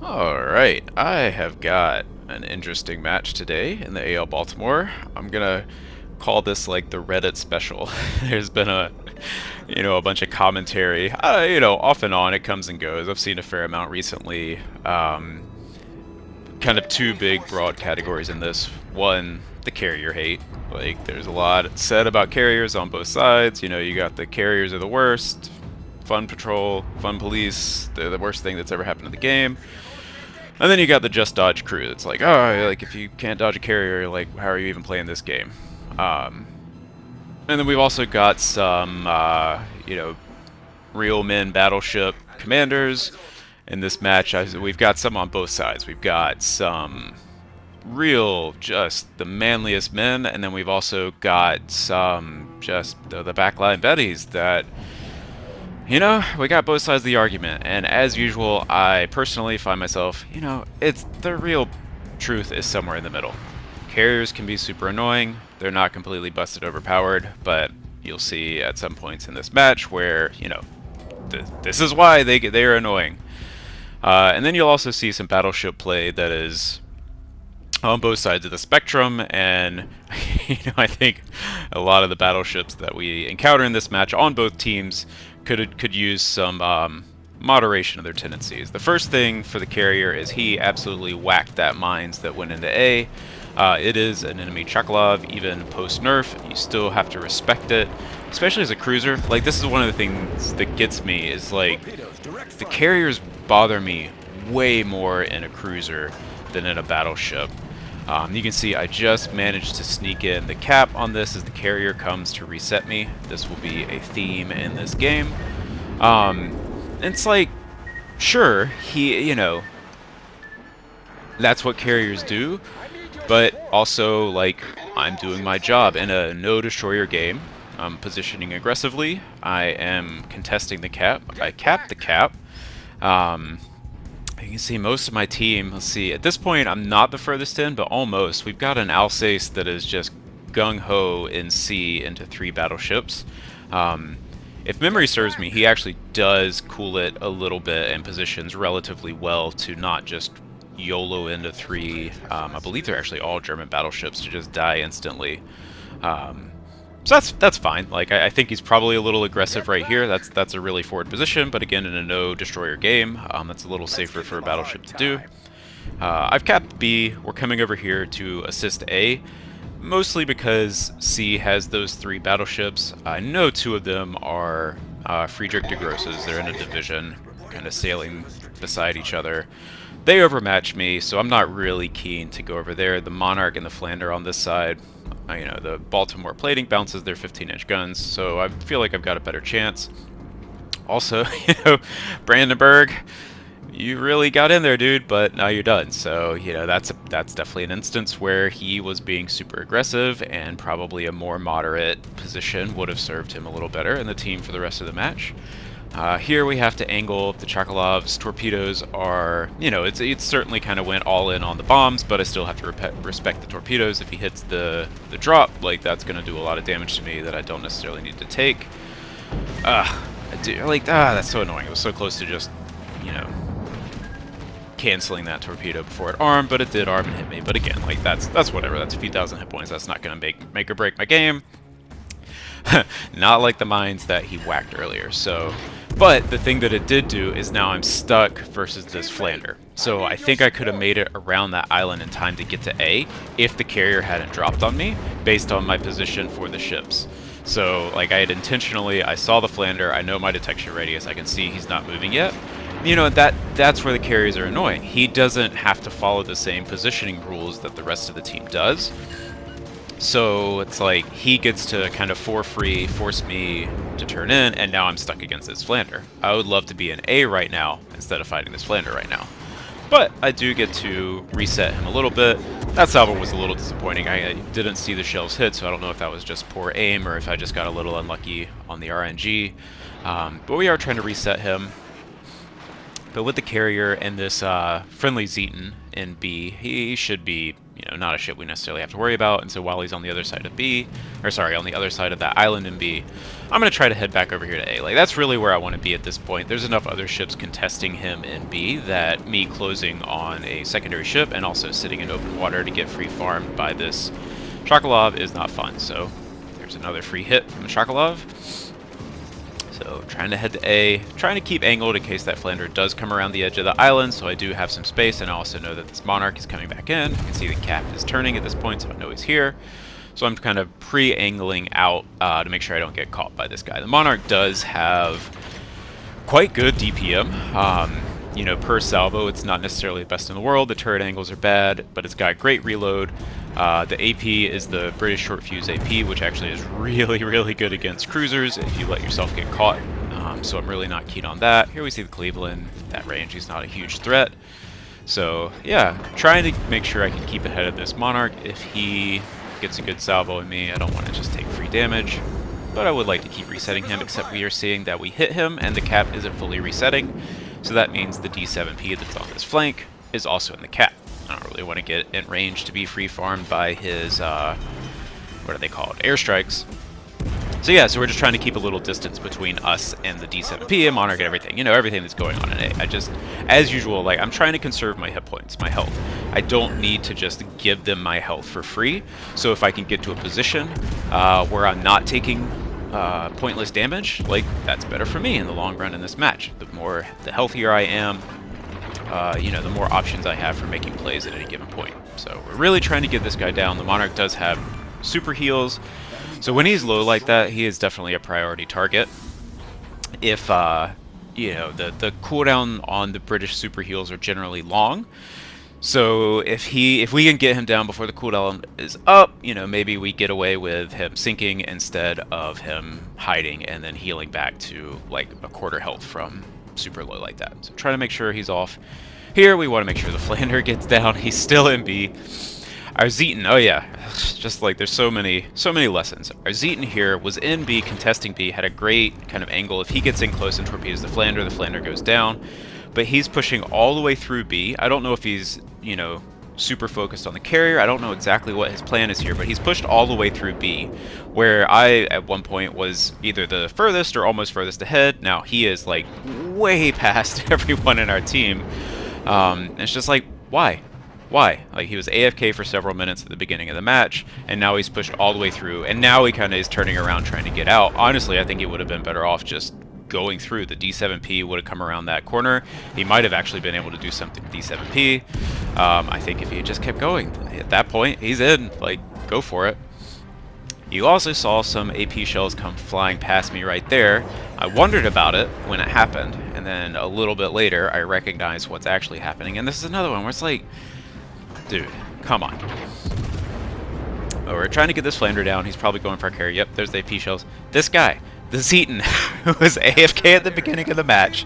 Alright, I have got an interesting match today in the AL Baltimore. I'm gonna call this like the Reddit special. There's been a bunch of commentary. Off and on, it comes and goes. I've seen a fair amount recently. Kind of two big broad categories in this. One, the carrier hate. Like, there's a lot said about carriers on both sides. You got the carriers are the worst. Fun patrol, fun police, they're the worst thing that's ever happened in the game. And then you got the Just Dodge crew. It's like, oh, like if you can't dodge a carrier, like how are you even playing this game? And then we've also got some, real men battleship commanders in this match. We've got some on both sides. We've got some real, just the manliest men, and then we've also got some just the backline Betties that we got both sides of the argument, and as usual, I personally find myself, it's the real truth is somewhere in the middle. Carriers can be super annoying, they're not completely busted overpowered, but you'll see at some points in this match where, this is why they are annoying. And then you'll also see some battleship play that is on both sides of the spectrum, and I think a lot of the battleships that we encounter in this match on both teams could use some moderation of their tendencies. The first thing for the carrier is he absolutely whacked that mines that went into A. It is an enemy Chekhov, even post-nerf. You still have to respect it, especially as a cruiser. Like, this is one of the things that gets me, is like, the carriers bother me way more in a cruiser than in a battleship. You can see I just managed to sneak in the cap on this as the carrier comes to reset me. This will be a theme in this game. It's like, sure, that's what carriers do, but also, like, I'm doing my job in a no-destroyer game. I'm positioning aggressively. I am contesting the cap. I capped the cap. You can see most of my team, let's see, at this point I'm not the furthest in, but almost. We've got an Alsace that is just gung-ho in C into 3 battleships. If memory serves me, he actually does cool it a little bit and positions relatively well to not just YOLO into 3. I believe they're actually all German battleships to just die instantly. So that's fine. Like, I think he's probably a little aggressive right here. That's a really forward position, but again, in a no destroyer game, that's a little safer for a battleship to do. I've capped B. We're coming over here to assist A, mostly because C has those 3 battleships. I know 2 of them are Friedrich de Grosses. They're in a division, kind of sailing beside each other. They overmatch me, so I'm not really keen to go over there. The Monarch and the Flander on this side. The Baltimore plating bounces their 15-inch guns, so I feel like I've got a better chance. Also, Brandenburg, you really got in there, dude, but now you're done. So, that's definitely an instance where he was being super aggressive, and probably a more moderate position would have served him a little better in the team for the rest of the match. Here we have to angle the Chekhov's torpedoes are, it certainly kind of went all in on the bombs, but I still have to respect the torpedoes. If he hits the drop, like, that's going to do a lot of damage to me that I don't necessarily need to take. That's so annoying. It was so close to just, canceling that torpedo before it armed, but it did arm and hit me. But again, like, that's whatever. That's a few thousand hit points. That's not going to make or break my game. Not like the mines that he whacked earlier. So, but the thing that it did do is now I'm stuck versus this Flander. So I think I could have made it around that island in time to get to A if the carrier hadn't dropped on me based on my position for the ships. So, like, I saw the Flander, I know my detection radius, I can see he's not moving yet. That's where the carriers are annoying. He doesn't have to follow the same positioning rules that the rest of the team does. So it's like he gets to kind of for free force me to turn in, and now I'm stuck against this Flander. I would love to be in A right now instead of fighting this Flander right now. But I do get to reset him a little bit. That salvo was a little disappointing. I didn't see the shells hit, so I don't know if that was just poor aim or if I just got a little unlucky on the RNG. But we are trying to reset him. But with the carrier and this friendly Zeton in B, he should be, not a ship we necessarily have to worry about. And so while he's on the other side of B, or sorry, on the other side of that island in B, I'm going to try to head back over here to A. Like, that's really where I want to be at this point. There's enough other ships contesting him in B that me closing on a secondary ship and also sitting in open water to get free farmed by this Chocolov is not fun. So there's another free hit from the Chocolov. So trying to head to A, trying to keep angled in case that Flander does come around the edge of the island, so I do have some space, and I also know that this Monarch is coming back in. You can see the cap is turning at this point, so I know he's here. So I'm kind of pre-angling out to make sure I don't get caught by this guy. The Monarch does have quite good DPM. You know, per salvo, it's not necessarily the best in the world. The turret angles are bad, but it's got great reload. The AP is the British short fuse AP, which actually is really, really good against cruisers if you let yourself get caught. So I'm really not keen on that. Here we see the Cleveland. That range, he's not a huge threat. So yeah, trying to make sure I can keep ahead of this Monarch. If he gets a good salvo in me, I don't want to just take free damage. But I would like to keep resetting him, except we are seeing that we hit him and the cap isn't fully resetting. So that means the D7P that's on this flank is also in the cap. I don't really want to get in range to be free farmed by his, what are they called, airstrikes. So yeah, so we're just trying to keep a little distance between us and the D7P and Monarch and everything. You know, everything that's going on in A. I just, as usual, like, I'm trying to conserve my hit points, my health. I don't need to just give them my health for free. So if I can get to a position where I'm not taking pointless damage, like, that's better for me in the long run in this match. The healthier I am, you know, the more options I have for making plays at any given point. So we're really trying to get this guy down. The Monarch does have super heals, so when he's low like that, he is definitely a priority target. If, you know, the cooldown on the British super heals are generally long, so if we can get him down before the cooldown is up, you know, maybe we get away with him sinking instead of him hiding and then healing back to like a quarter health from super low like that. So trying to make sure he's off. Here we want to make sure the Flander gets down. He's still in B. Our Zeton, oh yeah, just like there's so many lessons. Our Zeton here was in B, contesting B, had a great kind of angle. If he gets in close and torpedoes the Flander goes down. But he's pushing all the way through B. I don't know if he's, you know, super focused on the carrier. I don't know exactly what his plan is here, but he's pushed all the way through B, where I, at one point, was either the furthest or almost furthest ahead. Now, he is, like, way past everyone in our team. It's just like, why? Why? Like, he was AFK for several minutes at the beginning of the match, and now he's pushed all the way through, and now he kind of is turning around trying to get out. Honestly, I think he would have been better off just going through. The D7P would have come around that corner. He might have actually been able to do something with D7P. I think if he had just kept going, at that point, he's in. Like, go for it. You also saw some AP shells come flying past me right there. I wondered about it when it happened, and then a little bit later, I recognized what's actually happening. And this is another one where it's like, dude, come on. Oh, we're trying to get this Flander down. He's probably going for our carry. Yep, there's the AP shells. This guy, the Zeton, who was AFK at the beginning of the match,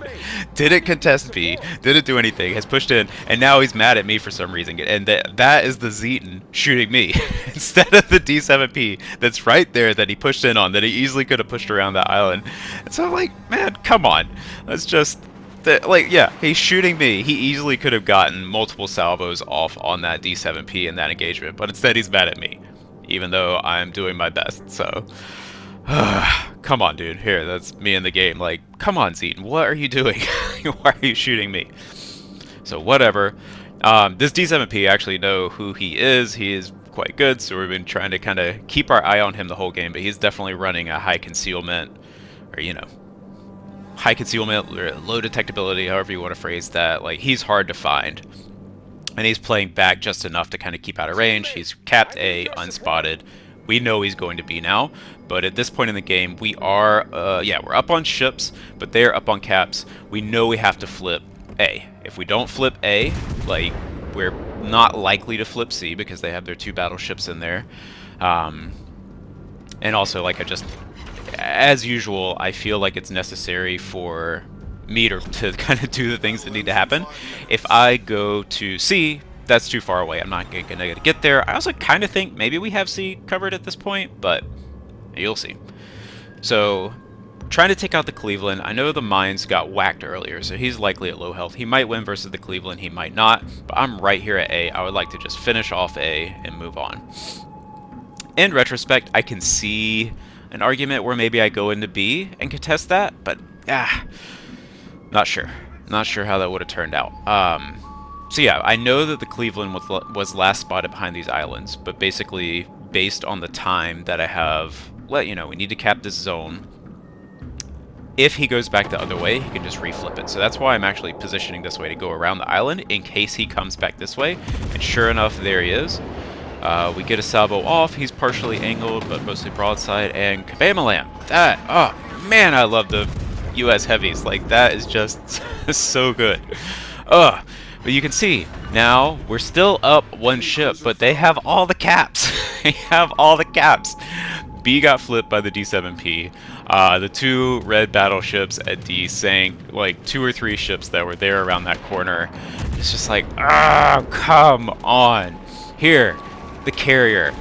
didn't contest B, didn't do anything, has pushed in, and now he's mad at me for some reason. And that is the Zeton shooting me instead of the D7P that's right there that he pushed in on, that he easily could have pushed around that island. And so I'm like, man, come on. Let's just... like, yeah, he's shooting me. He easily could have gotten multiple salvos off on that D7P in that engagement, but instead he's mad at me, even though I'm doing my best. So, come on, dude. Here, that's me in the game. Like, come on, Zeton. What are you doing? Why are you shooting me? So, whatever. This D7P, I actually know who he is. He is quite good, so we've been trying to kind of keep our eye on him the whole game, but he's definitely running a high concealment, or, you know, high concealment, low detectability, however you want to phrase that. Like, he's hard to find. And he's playing back just enough to kind of keep out of range. He's capped A, unspotted. We know he's going to B now, but at this point in the game, we are, yeah, we're up on ships, but they're up on caps. We know we have to flip A. If we don't flip A, like, we're not likely to flip C because they have their 2 battleships in there. And also, like, as usual, I feel like it's necessary for me to kind of do the things that need to happen. If I go to C, that's too far away. I'm not going to get there. I also kind of think maybe we have C covered at this point, but you'll see. So trying to take out the Cleveland. I know the Mines got whacked earlier, so he's likely at low health. He might win versus the Cleveland, he might not, but I'm right here at A. I would like to just finish off A and move on. In retrospect, I can see an argument where maybe I go into B and contest that, but not sure. Not sure how that would have turned out. So yeah, I know that the Cleveland was last spotted behind these islands, but basically based on the time that I have, we need to cap this zone. If he goes back the other way, he can just reflip it. So that's why I'm actually positioning this way to go around the island in case he comes back this way. And sure enough, there he is. We get a salvo off. He's partially angled, but mostly broadside. And kabam-a-lam. That, oh man, I love the US heavies. Like, that is just so good. But you can see, now we're still up one ship, but they have all the caps. They have all the caps. B got flipped by the D7P. The two red battleships at D sank like 2 or 3 ships that were there around that corner. It's just like, come on. Here, the carrier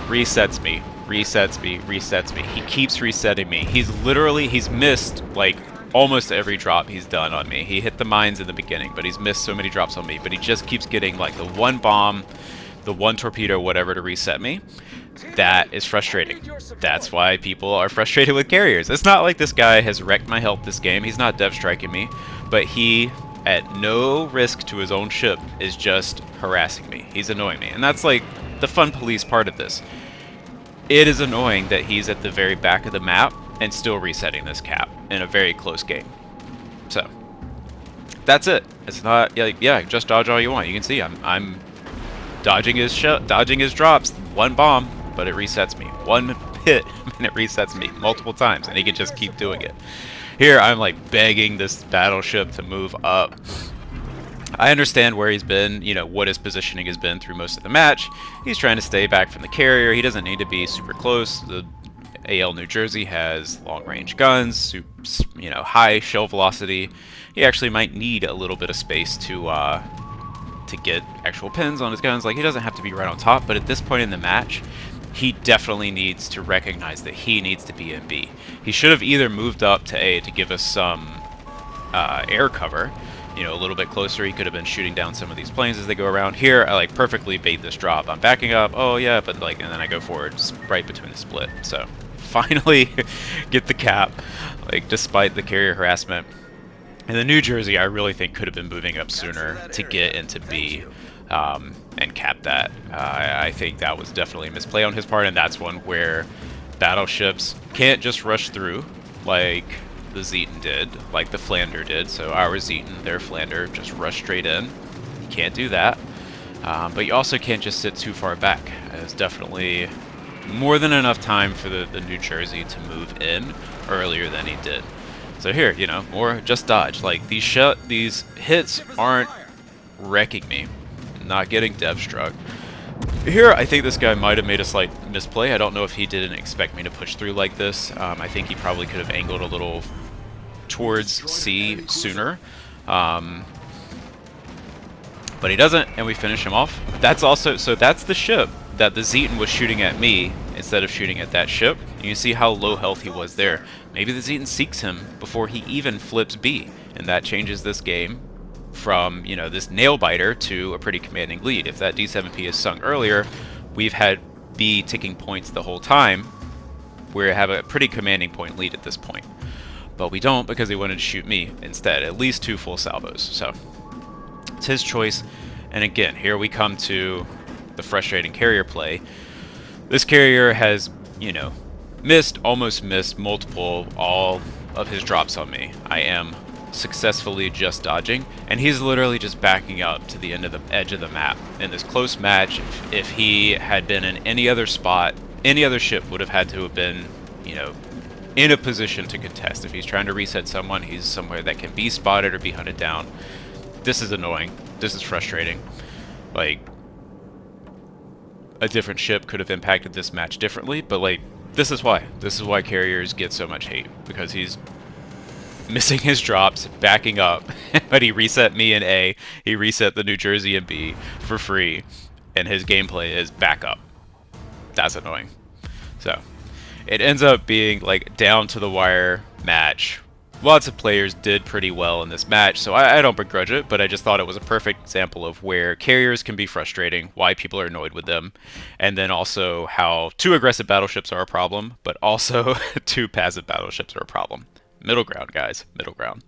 resets me, resets me, resets me. He keeps resetting me. He's missed like almost every drop he's done on me. He hit the mines in the beginning, but he's missed so many drops on me. But he just keeps getting like the one bomb, the one torpedo, whatever to reset me. That is frustrating. That's why people are frustrated with carriers. It's not like this guy has wrecked my health this game. He's not dev striking me, but he, at no risk to his own ship, is just harassing me. He's annoying me. And that's like the fun police part of this. It is annoying that he's at the very back of the map and still resetting this cap in a very close game. So that's it. It's not like, yeah, just dodge all you want. You can see I'm dodging his drops, one bomb, but it resets me. One hit and it resets me multiple times, and he can just keep doing it. Here I'm like begging this battleship to move up. I understand where he's been, what his positioning has been through most of the match. He's trying to stay back from the carrier. He doesn't need to be super close. The AL New Jersey has long-range guns, high shell velocity. He actually might need a little bit of space to get actual pins on his guns. Like, he doesn't have to be right on top, but at this point in the match, he definitely needs to recognize that he needs to be in B. He should have either moved up to A to give us some air cover, a little bit closer. He could have been shooting down some of these planes as they go around. Here, I like perfectly bait this drop. I'm backing up, oh yeah, but like, and then I go forward right between the split. So finally get the cap, like, despite the carrier harassment. And the New Jersey, I really think, could have been moving up sooner to get into B and cap that. I think that was definitely a misplay on his part, and that's one where battleships can't just rush through like the Zeton did, like the Flander did. So our Zeton, their Flander, just rush straight in. You can't do that. But you also can't just sit too far back. There's definitely more than enough time for the New Jersey to move in earlier than he did. So here, more just dodge. Like, these hits aren't wrecking me. I'm not getting dev struck. Here, I think this guy might have made a slight misplay. I don't know if he didn't expect me to push through like this. I think he probably could have angled a little towards C sooner. But he doesn't, and we finish him off. That's the ship that the Zeton was shooting at me instead of shooting at that ship. You can see how low health he was there. Maybe the Zeton seeks him before he even flips B, and that changes this game from, this nail-biter to a pretty commanding lead. If that D7P is sunk earlier, we've had B ticking points the whole time. We have a pretty commanding point lead at this point. But we don't, because he wanted to shoot me instead, at least 2 full salvos. So it's his choice. And again, here we come to the frustrating carrier play. This carrier has, almost missed all of his drops on me. I am successfully just dodging, and he's literally just backing up to the edge of the map. In this close match, if he had been in any other spot, any other ship would have had to have been, in a position to contest. If he's trying to reset someone, he's somewhere that can be spotted or be hunted down. This is annoying. This is frustrating. Like, a different ship could have impacted this match differently, but like, this is why carriers get so much hate, because he's missing his drops, backing up, but he reset me in A, he reset the New Jersey in B for free, and his gameplay is back up. That's annoying. So it ends up being like down to the wire match. Lots of players did pretty well in this match, so I don't begrudge it, but I just thought it was a perfect example of where carriers can be frustrating, why people are annoyed with them, and then also how too aggressive battleships are a problem, but also too passive battleships are a problem. Middle ground, guys. Middle ground.